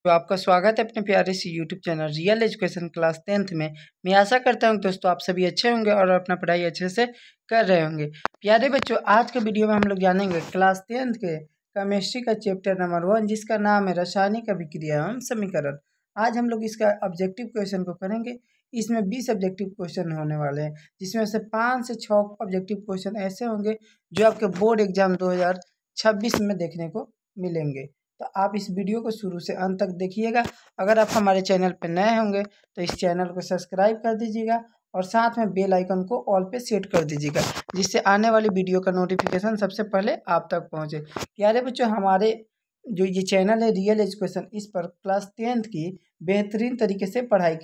तो आपका स्वागत है अपने प्यारे सी YouTube channel real education class 10th में। मैं आशा करता हूं दोस्तों आप सभी अच्छे होंगे और अपना पढ़ाई अच्छे से कर रहे होंगे। प्यारे बच्चों, आज के वीडियो में हम लोग जानेंगे क्लास 10th के केमिस्ट्री का चैप्टर नंबर 1, जिसका नाम है रासायनिक अभिक्रिया एवं समीकरण। आज हम लोग इसका ऑब्जेक्टिव क्वेश्चन को करेंगे। इसमें 20 ऑब्जेक्टिव क्वेश्चन होने वाले हैं, जिसमें से 5 से 6 ऑब्जेक्टिव क्वेश्चन ऐसे होंगे जो आपके बोर्ड एग्जाम 2026 में देखने को मिलेंगे। तो आप इस वीडियो को शुरू से अंत तक देखिएगा। अगर आप हमारे चैनल पर नए होंगे तो इस चैनल को सब्सक्राइब कर दीजिएगा और साथ में बेल आइकन को ऑल पे सेट कर दीजिएगा, जिससे आने वाली वीडियो का नोटिफिकेशन सबसे पहले आप तक पहुंचे। प्यारे बच्चों, हमारे जो ये चैनल है रियल एजुकेशन, इस पर क्लास 10th की बेहतरीन तरीके से पढ़ाई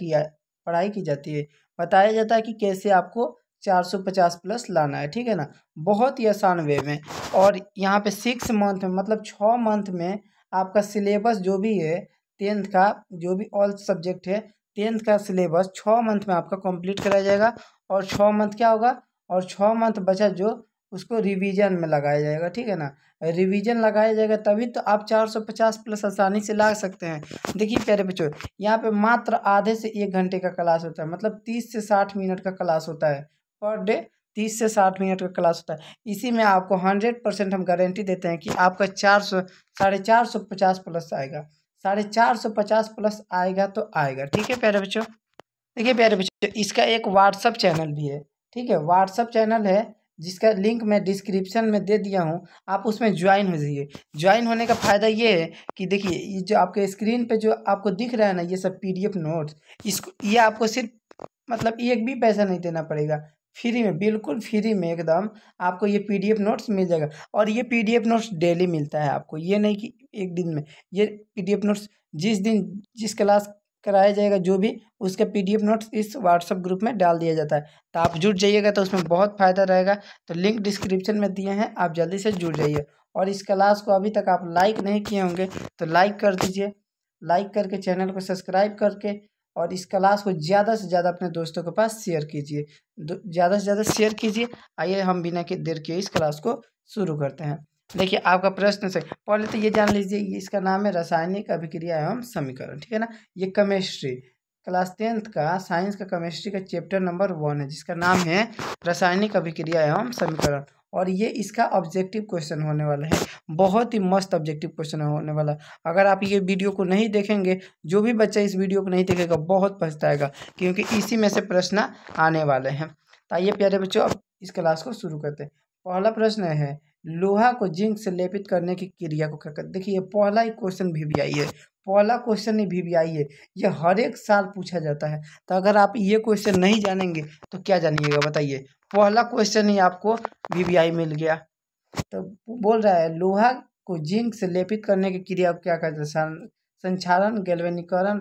की जाती है। बताया जाता है कि कैसे आपको 450 प्लस लाना है, ठीक है ना, बहुत ही आसान वे में। और यहाँ पे 6 मंथ में मतलब 6 मंथ में आपका सिलेबस जो भी है 10th का, जो भी ऑल सब्जेक्ट है 10th का सिलेबस 6 मंथ में आपका कंप्लीट कराया जाएगा। और 6 मंथ क्या होगा, और 6 मंथ बचा जो उसको रिवीजन में लगाया जाएगा, ठीक है ना। रिवीजन लगाया जाएगा तभी तो आप 450 प्लस आसानी से ला सकते हैं। देखिए प्यारे बच्चों, यहाँ पे मात्र आधे से 1 घंटे का क्लास होता है, मतलब 30 से 60 मिनट का क्लास होता है पर डे। 30 से 60 मिनट का क्लास होता है। इसी में आपको 100% हम गारंटी देते हैं कि आपका 450 प्लस आएगा। 450 प्लस आएगा तो आएगा, ठीक है प्यारे बच्चों। देखिए प्यारे बच्चों, इसका एक व्हाट्सअप चैनल भी है, ठीक है। व्हाट्सअप चैनल है जिसका लिंक मैं डिस्क्रिप्शन में दे दिया हूँ, आप उसमें ज्वाइन हो जाइए। ज्वाइन होने का फ़ायदा ये है कि देखिए, ये जो आपके स्क्रीन पे जो आपको दिख रहा है ना, ये सब PDF नोट्स, इसको ये आपको सिर्फ मतलब एक भी पैसा नहीं देना पड़ेगा, फ्री में, बिल्कुल फ्री में एकदम आपको ये PDF नोट्स मिल जाएगा। और ये PDF नोट्स डेली मिलता है आपको, ये नहीं कि एक दिन में। ये PDF नोट्स जिस दिन जिस क्लास कराया जाएगा जो भी, उसका PDF नोट्स इस व्हाट्सएप ग्रुप में डाल दिया जाता है। तो आप जुड़ जाइएगा तो उसमें बहुत फ़ायदा रहेगा। तो लिंक डिस्क्रिप्शन में दिए हैं, आप जल्दी से जुड़ जाइए। और इस क्लास को अभी तक आप लाइक नहीं किए होंगे तो लाइक कर दीजिए, लाइक करके चैनल को सब्सक्राइब करके, और इस क्लास को ज़्यादा से ज़्यादा अपने दोस्तों के पास शेयर कीजिए, ज़्यादा से ज़्यादा शेयर कीजिए। आइए हम बिना देर किए इस क्लास को शुरू करते हैं। देखिए आपका प्रश्न से पहले तो ये जान लीजिए, इसका नाम है रासायनिक अभिक्रिया एवं समीकरण, ठीक है ना। ये केमिस्ट्री क्लास 10th का साइंस का केमिस्ट्री का चैप्टर नंबर 1 है, जिसका नाम है रासायनिक अभिक्रिया एवं समीकरण। और ये इसका ऑब्जेक्टिव क्वेश्चन होने वाला है, बहुत ही मस्त ऑब्जेक्टिव क्वेश्चन होने वाला है। अगर आप ये वीडियो को नहीं देखेंगे, जो भी बच्चा इस वीडियो को नहीं देखेगा बहुत पछताएगा, क्योंकि इसी में से प्रश्न आने वाले हैं। तो आइए प्यारे बच्चों, अब इस क्लास को शुरू करते हैं। पहला प्रश्न है, लोहा को जिंक से लेपित करने की क्रिया को क्या कहते हैं। देखिए, ये पहला ही क्वेश्चन VVI है, पहला क्वेश्चन ही VVI है, ये हर एक साल पूछा जाता है। तो अगर आप ये क्वेश्चन नहीं जानेंगे तो क्या जानिएगा बताइए। पहला क्वेश्चन ही आपको VVI मिल गया। तो बोल रहा है लोहा को जिंक से लेपित करने की क्रिया को क्या कहते हैं। संक्षारण, गैल्वेनीकरण,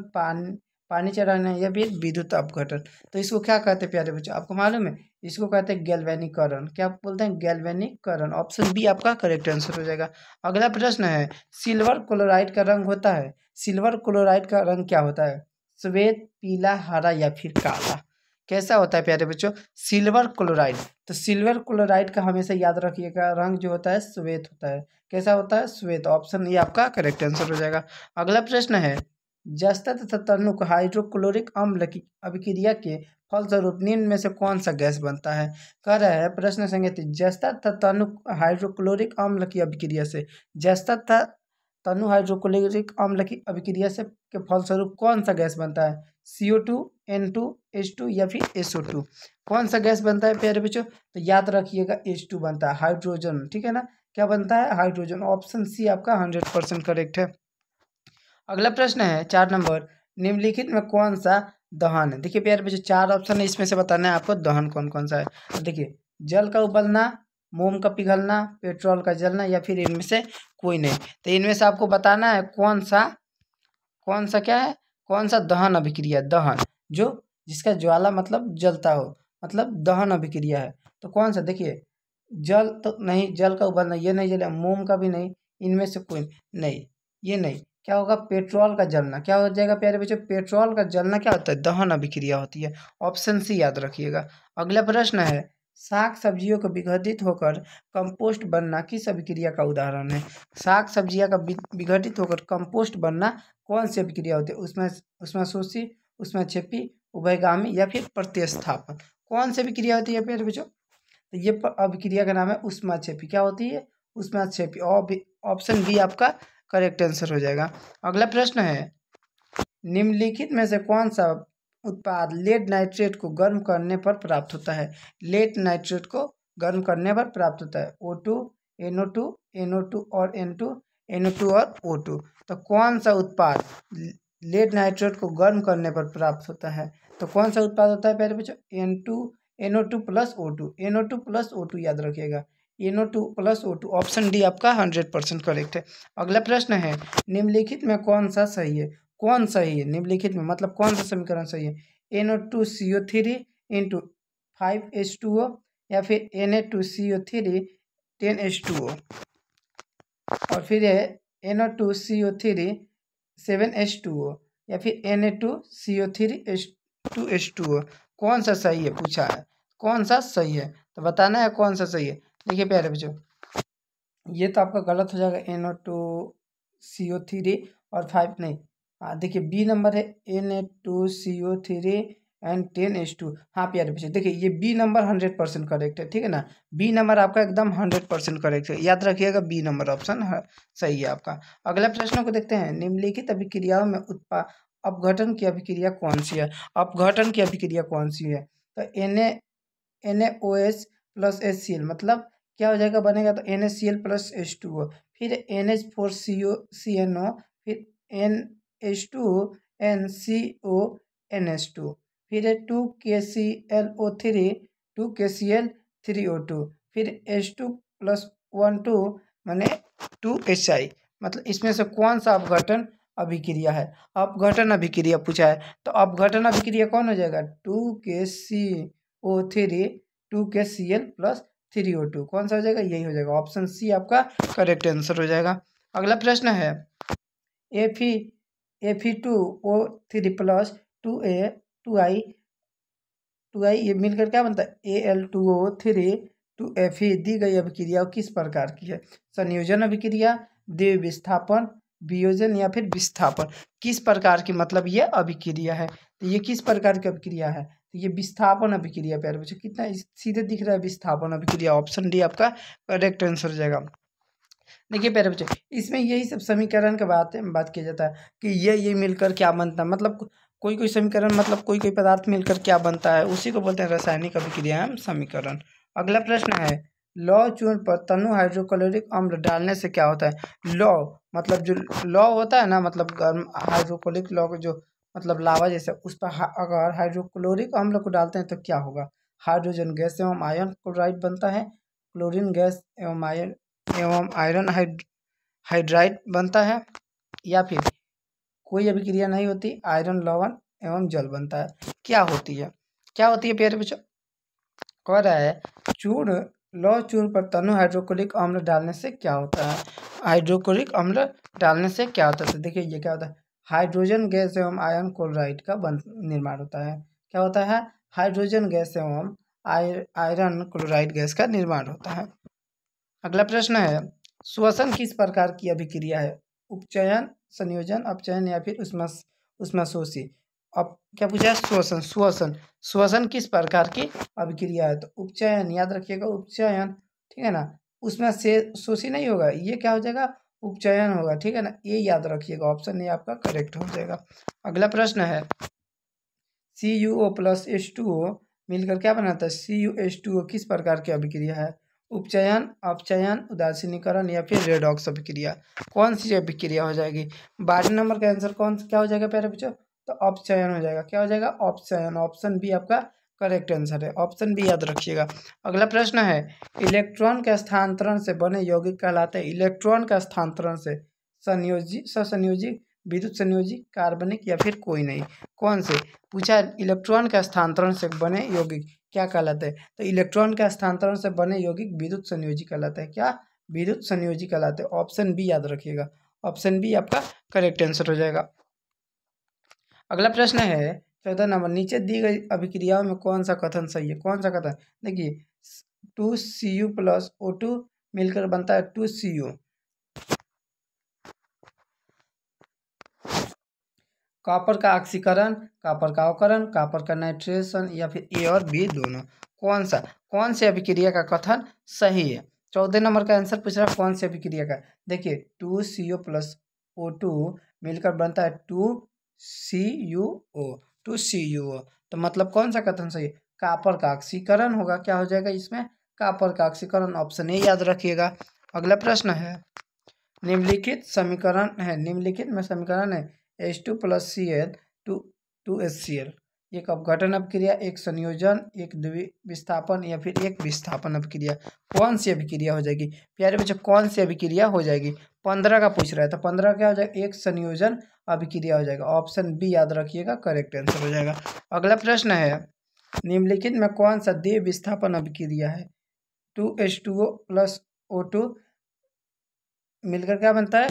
पानी चढ़ाना या फिर विद्युत अपघटन। तो इसको क्या कहते हैं प्यारे बच्चों, आपको मालूम है। इसको कहते हैं गैल्वेनीकरण। क्या बोलते हैं, गैल्वेनीकरण। ऑप्शन बी आपका करेक्ट आंसर हो जाएगा। अगला प्रश्न है, सिल्वर क्लोराइड का रंग होता है। सिल्वर क्लोराइड का रंग क्या होता है, श्वेत, पीला, हरा या फिर काला। कैसा होता है प्यारे बच्चों, सिल्वर क्लोराइड। तो सिल्वर क्लोराइड का हमेशा याद रखिएगा, रंग जो होता है श्वेत होता है। कैसा होता है, श्वेत। ऑप्शन ये आपका करेक्ट आंसर हो जाएगा। अगला प्रश्न है, जस्ता तथा तनुक हाइड्रोक्लोरिक अम्ल की अभिक्रिया के फलस्वरूप निम्न में से कौन सा गैस बनता है। कह रहा है प्रश्न संगति, जस्ता तथा तनुक हाइड्रोक्लोरिक अम्ल की अभिक्रिया से, जस्ता तथा तनु हाइड्रोक्लोरिक अम्ल की अभिक्रिया से के फलस्वरूप कौन सा गैस बनता है, CO2, N2, H2 या फिर SO2। कौन सा गैस बनता है प्यारे बच्चों, तो याद रखिएगा H2 बनता है, हाइड्रोजन, ठीक है ना। क्या बनता है, हाइड्रोजन। ऑप्शन सी आपका 100% करेक्ट है। अगला प्रश्न है 4 नंबर, निम्नलिखित में कौन सा दहन है। देखिए प्यारे बच्चों, 4 ऑप्शन है, इसमें से बताना है आपको दहन कौन कौन सा है। तो देखिए, जल का उबलना, मोम का पिघलना, पेट्रोल का जलना या फिर इनमें से कोई नहीं। तो इनमें से आपको बताना है कौन सा क्या है, कौन सा दहन अभिक्रिया, दहन जो जिसका ज्वाला मतलब जलता हो, मतलब दहन अभिक्रिया है। तो कौन सा, देखिए, जल तो नहीं, जल का उबलना ये नहीं जले, मोम का भी नहीं, इनमें से कोई नहीं, ये नहीं। क्या होगा, पेट्रोल का जलना। क्या हो जाएगा प्यारे बच्चों, पेट्रोल का जलना क्या होता है, दहन अभिक्रिया होती है। ऑप्शन सी याद रखिएगा। अगला प्रश्न है, शाक सब्जियों का विघटित होकर कंपोस्ट बनना किस अभिक्रिया का उदाहरण है? शाक सब्जियां का विघटित होकर कंपोस्ट बनना कौन सी अभिक्रिया होती है? उसमें उष्माशोषी, उष्माक्षेपी, उभयगामी या फिर प्रतिस्थापन? कौन सी अभिक्रिया होती है प्यारे बच्चों? तो ये अभिक्रिया का नाम है उष्माक्षेपी। क्या होती है? उष्माक्षेपी। ऑप्शन बी आपका करेक्ट आंसर हो जाएगा। अगला प्रश्न है, निम्नलिखित में से कौन सा उत्पाद लेड नाइट्रेट को गर्म करने पर प्राप्त होता है? लेड नाइट्रेट को गर्म करने पर प्राप्त होता है O2, NO2, NO2 और N2, NO2 और O2। तो कौन सा उत्पाद लेड नाइट्रेट को गर्म करने पर प्राप्त होता है? तो कौन सा उत्पाद होता है प्यारे बच्चों? NO2 plus O2, NO2 plus O2 याद रखिएगा। NO2 plus O2, option D आपका 100% करेक्ट है। अगला प्रश्न है, निम्नलिखित में कौन सा सही है? कौन सही है निम्नलिखित में, मतलब कौन सा समीकरण सही है? NO2CO3 इंटू 5H2O या फिर Na2CO3 10H2O, और फिर है NO2CO3 7H2O या फिर Na2CO3 2H2O। कौन सा सही है पूछा है, कौन सा सही है तो बताना है कौन सा सही है। देखिए प्यारे बच्चों, ये तो आपका गलत हो जाएगा, NO2CO3 और 5 नहीं। हाँ देखिए बी नंबर है Na2CO3 एंड 10H2। हाँ प्यारे बच्चे देखिए ये बी नंबर 100% करेक्ट है, ठीक है ना। बी नंबर आपका एकदम 100% करेक्ट है, याद रखिएगा बी नंबर ऑप्शन सही है आपका। अगला प्रश्न को देखते हैं, निम्नलिखित अभिक्रियाओं में अपघटन की अभिक्रिया कौन सी है? अपघटन की अभिक्रिया कौन सी है? तो NaOH प्लस HCl, मतलब क्या हो जाएगा बनेगा? तो NaCl प्लस H2O, फिर NH4CnO, फिर NH2NCONH2, फिर 2KClO3 2KCl3O2, फिर H2 प्लस 1 2 माने 2HI। मतलब इसमें से कौन सा अपघटन अभिक्रिया है? अपघटन अभिक्रिया पूछा है, तो अपघटन अभिक्रिया कौन हो जाएगा? 2KCO3 2KCl plus 3O2। कौन सा हो जाएगा? यही हो जाएगा, ऑप्शन सी आपका करेक्ट आंसर हो जाएगा। अगला प्रश्न है, Fe2O3 प्लस 2I ये मिलकर क्या बनता है? Al2O3 2Fe दी गई अभिक्रिया किस प्रकार की है? संयोजन अभिक्रिया, द्विविस्थापन, विस्थापन, वियोजन या फिर विस्थापन? किस प्रकार की मतलब ये अभिक्रिया है? तो ये किस प्रकार की अभिक्रिया है? तो ये विस्थापन अभिक्रिया। प्यारे बच्चों कितना सीधे दिख रहा है, विस्थापन अभिक्रिया। ऑप्शन डी आपका करेक्ट आंसर हो जाएगा। देखिए प्यारे बच्चे, इसमें यही सब समीकरण के बात किया जाता है कि ये मिलकर क्या बनता है, मतलब कोई समीकरण, मतलब कोई पदार्थ मिलकर क्या बनता है, उसी को बोलते हैं रासायनिक अभिक्रिया एवं समीकरण। अगला प्रश्न है, लौ चूर्ण पर तनु हाइड्रोक्लोरिक अम्ल डालने से क्या होता है? लौ मतलब जो लौ होता है ना, मतलब गर्म हाइड्रोक्लोरिक लौ जो मतलब लावा जैसे, उस पर अगर हाइड्रोक्लोरिक अम्ल को डालते हैं तो क्या होगा? हाइड्रोजन गैस एवं आयन क्लोराइड बनता है, क्लोरीन गैस एवं आयरन हाइड्राइड बनता है, या फिर कोई अभिक्रिया नहीं होती, आयरन लवण एवं जल बनता है। क्या होती है प्यारे बच्चों? कह रहा है लौ चूर्ण पर तनु हाइड्रोक्लोरिक अम्ल डालने से क्या होता है? हाइड्रोक्लोरिक अम्ल डालने से क्या होता है? तो देखिए ये क्या होता है, हाइड्रोजन गैस एवं आयरन क्लोराइड का निर्माण होता है। क्या होता है? हाइड्रोजन गैस एवं आयरन क्लोराइड गैस का निर्माण होता है। अगला प्रश्न है, श्वसन किस प्रकार की अभिक्रिया है? उपचयन, संयोजन, अपचयन या फिर उष्माशोषी? अब क्या पूछा है? श्वसन किस प्रकार की अभिक्रिया है? तो उपचयन याद रखिएगा, उपचयन, ठीक है ना। उसमें से शोषी नहीं होगा, ये क्या हो जाएगा? उपचयन होगा, ठीक है ना। ये याद रखिएगा, ऑप्शन ए आपका करेक्ट हो जाएगा। अगला प्रश्न है, CuO प्लस H2O मिलकर क्या बनाता है? CuH2O किस प्रकार की अभिक्रिया है? उपचयन, अपचयन, उदासीनीकरण या फिर रेडॉक्स अभिक्रिया? कौन सी अभिक्रिया हो जाएगी? 12 नंबर का आंसर क्या हो जाएगा प्यारे बच्चों? तो अपचयन हो जाएगा। क्या हो जाएगा? अपचयन। ऑप्शन बी आपका करेक्ट आंसर है, ऑप्शन बी याद रखिएगा। अगला प्रश्न है, इलेक्ट्रॉन के स्थानांतरण से बने यौगिक कहलाते हैं। इलेक्ट्रॉन का स्थानांतरण से संयोजी, ससंयोजी, विद्युत संयोजी, कार्बनिक या फिर कोई नहीं? कौन से पूछा? इलेक्ट्रॉन के स्थानांतरण से बने यौगिक क्या कहलाते हैं? तो इलेक्ट्रॉन के स्थानांतरण से बने यौगिक विद्युत संयोजी कहलाते हैं। क्या? विद्युत संयोजी कहलाते हैं। ऑप्शन बी याद रखिएगा, ऑप्शन बी आपका करेक्ट आंसर हो जाएगा। अगला प्रश्न है 14 नंबर, नीचे दी गई अभिक्रियाओं में कौन सा कथन सही है? कौन सा कथन? देखिए 2Cu प्लस O2 मिलकर बनता है 2Cu। कॉपर का ऑक्सीकरण, कॉपर का अवकरण, कॉपर का नाइट्रेशन या फिर ए और बी दोनों, कौन सी अभिक्रिया का कथन सही है? 14 नंबर का आंसर पूछ रहा है कौन सी अभिक्रिया का। देखिए 2Cu प्लस O2 मिलकर बनता है 2CuO, 2CuO। तो मतलब कौन सा कथन सही है? कॉपर का ऑक्सीकरण होगा। क्या हो जाएगा इसमें? कॉपर का ऑक्सीकरण, ऑप्शन ए याद रखिएगा। अगला प्रश्न है, निम्नलिखित में समीकरण है H2 प्लस Cl 2HCl। एक अपघटन अभिक्रिया, एक संयोजन, एक द्विविस्थापन या फिर एक विस्थापन अभिक्रिया, कौन सी अभिक्रिया हो जाएगी? प्यारे बच्चों कौन सी अभिक्रिया हो जाएगी? 15 का पूछ रहा है, तो 15 क्या हो जाएगा? एक संयोजन अभिक्रिया हो जाएगा। ऑप्शन बी याद रखिएगा, करेक्ट आंसर हो जाएगा। अगला प्रश्न है, निम्नलिखित में कौन सा द्विविस्थापन अभिक्रिया है? 2H2O प्लस O2 मिलकर क्या बनता है?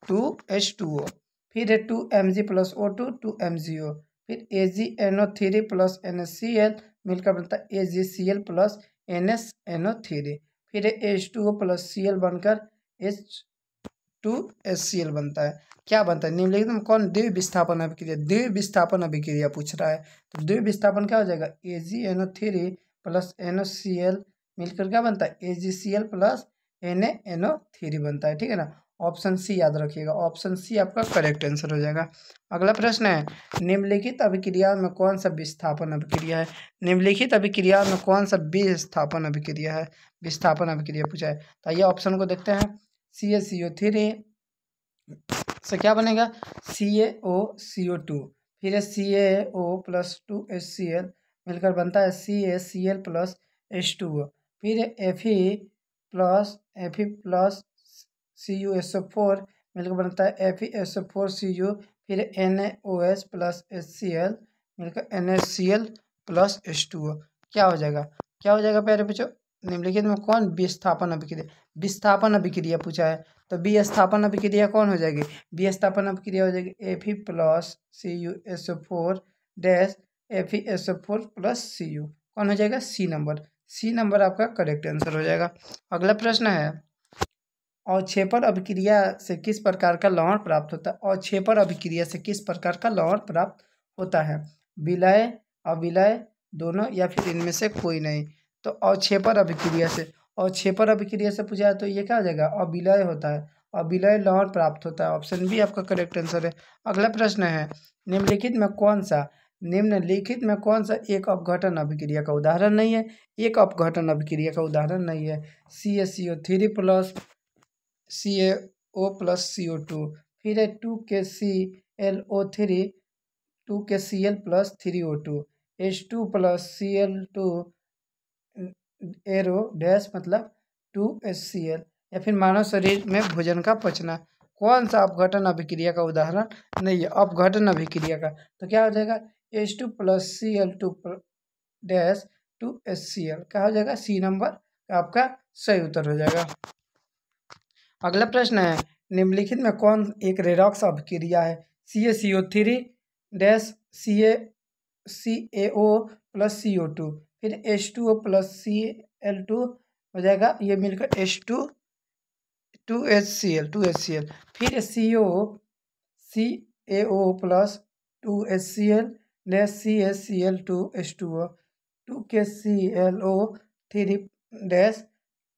2H2O। फिर है 2Mg प्लस O2 2MgO। फिर AgNO3 प्लस NaCl मिलकर बनता है AgCl प्लस NaNO3। फिर है H2O प्लस Cl बनकर H2HCl बनता है। क्या बनता है? निम्नलिखित में कौन द्विविस्थापन अभिक्रिया? द्विविस्थापन अभिक्रिया पूछ रहा है, तो द्विविस्थापन क्या हो जाएगा? AgNO3 प्लस NaCl मिलकर क्या बनता है? AgCl प्लस NaNO3 बनता है। ठीक है ना? ऑप्शन सी याद रखिएगा, ऑप्शन सी आपका करेक्ट आंसर हो जाएगा। अगला प्रश्न है, निम्नलिखित अभिक्रिया में कौन सा विस्थापन अभिक्रिया है? निम्नलिखित अभिक्रिया में कौन सा विस्थापन अभिक्रिया है? विस्थापन अभिक्रिया पूछा है, तो आइए ऑप्शन को देखते हैं। CaCO3 से क्या बनेगा? CaOCO2। फिर है CaO प्लस 2HCl मिलकर बनता है CaCl प्लस H2O। फिर है Fe प्लस CuSO4 मिलकर बनता है FeSO4Cu। फिर NaOH प्लस HCl मिलकर NaCl प्लस H2O। क्या हो जाएगा? क्या हो जाएगा प्यारे बच्चों? निम्नलिखित में कौन विस्थापन अभिक्रिया? विस्थापन अभिक्रिया पूछा है, तो विस्थापन अभिक्रिया कौन हो जाएगी? विस्थापन अभिक्रिया हो जाएगी Fe plus CuSO4 dash FeSO4 plus Cu। कौन हो जाएगा? सी नंबर आपका करेक्ट आंसर हो जाएगा। अगला प्रश्न है, अवक्षेपण अभिक्रिया से किस प्रकार का लवण प्राप्त होता है? अवक्षेपण अभिक्रिया से किस प्रकार का लवण प्राप्त होता है? विलय, अविलय, दोनों या फिर इनमें से कोई नहीं? तो अवक्षेपण अभिक्रिया से पूछा है तो ये क्या हो जाएगा? अविलय होता है, अविलय लवण प्राप्त होता है। ऑप्शन बी आपका करेक्ट आंसर है। अगला प्रश्न है, निम्नलिखित में कौन सा एक अपघटन अभिक्रिया का उदाहरण नहीं है? एक अपघटन अभिक्रिया का उदाहरण नहीं है। CaCO3 plus CaO plus CO2। फिर है 2KClO3 2KCl plus 3O2। H2 plus Cl2 arrow dash मतलब 2HCl। या फिर मानव शरीर में भोजन का पचना, कौन सा अपघटन अभिक्रिया का उदाहरण नहीं है? अपघटन अभिक्रिया का, तो क्या हो जाएगा? H2 plus Cl2 dash 2HCl। क्या हो जाएगा? सी नंबर आपका सही उत्तर हो जाएगा। अगला प्रश्न है, निम्नलिखित में कौन एक रेडॉक्स अभिक्रिया है? CaCO3 dash CaO plus CO2। फिर H2O प्लस Cl2 हो जाएगा, ये मिलकर H2HCl। फिर CaO plus 2HCl dash CaCl2 H2O 2KClO3 dash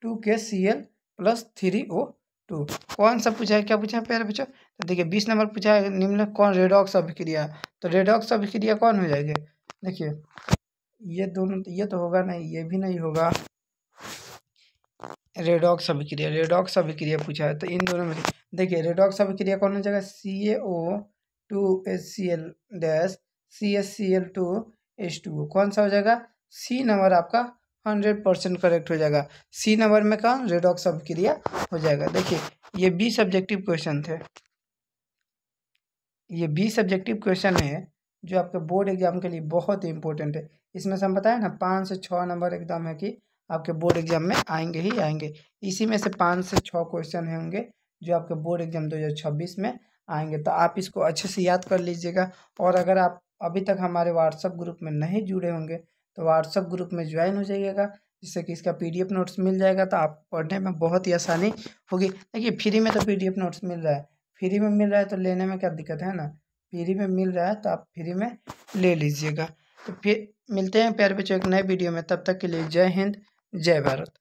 2KCl plus 3O2। कौन सा पूछा है? क्या पूछा है प्यारे बच्चों? तो देखिए 20 नंबर पूछा है, निम्न कौन रेडॉक्स अभिक्रिया है? तो रेडॉक्स अभिक्रिया कौन हो जाएगी? देखिए ये दोनों, ये तो होगा नहीं, ये भी नहीं होगा। रेडॉक्स अभिक्रिया पूछा है, तो इन दोनों में देखिए रेडॉक्स अभिक्रिया कौन हो जाएगा? CaO2HCl dash CaCl2 H2O। कौन सा हो जाएगा? सी नंबर आपका 100% करेक्ट हो जाएगा। सी नंबर में कौन रेडॉक्स अभिक्रिया हो जाएगा। देखिए ये 20 सब्जेक्टिव क्वेश्चन थे, ये 20 सब्जेक्टिव क्वेश्चन है जो आपके बोर्ड एग्जाम के लिए बहुत ही इंपॉर्टेंट है। इसमें से हम बताएं ना 5 से 6 नंबर एकदम है कि आपके बोर्ड एग्जाम में आएंगे ही आएंगे। इसी में से 5 से 6 क्वेश्चन होंगे जो आपके बोर्ड एग्जाम 2026 में आएंगे, तो आप इसको अच्छे से याद कर लीजिएगा। और अगर आप अभी तक हमारे व्हाट्सएप ग्रुप में नहीं जुड़े होंगे तो व्हाट्सएप ग्रुप में ज्वाइन हो जाइएगा, जिससे कि इसका PDF नोट्स मिल जाएगा, तो आप पढ़ने में बहुत ही आसानी होगी। देखिए फ्री में तो PDF नोट्स मिल रहा है, फ्री में मिल रहा है तो लेने में क्या दिक्कत है ना। फ्री में मिल रहा है तो आप फ्री में ले लीजिएगा। तो फिर मिलते हैं प्यारे बच्चों एक नए वीडियो में, तब तक के लिए जय हिंद जय भारत।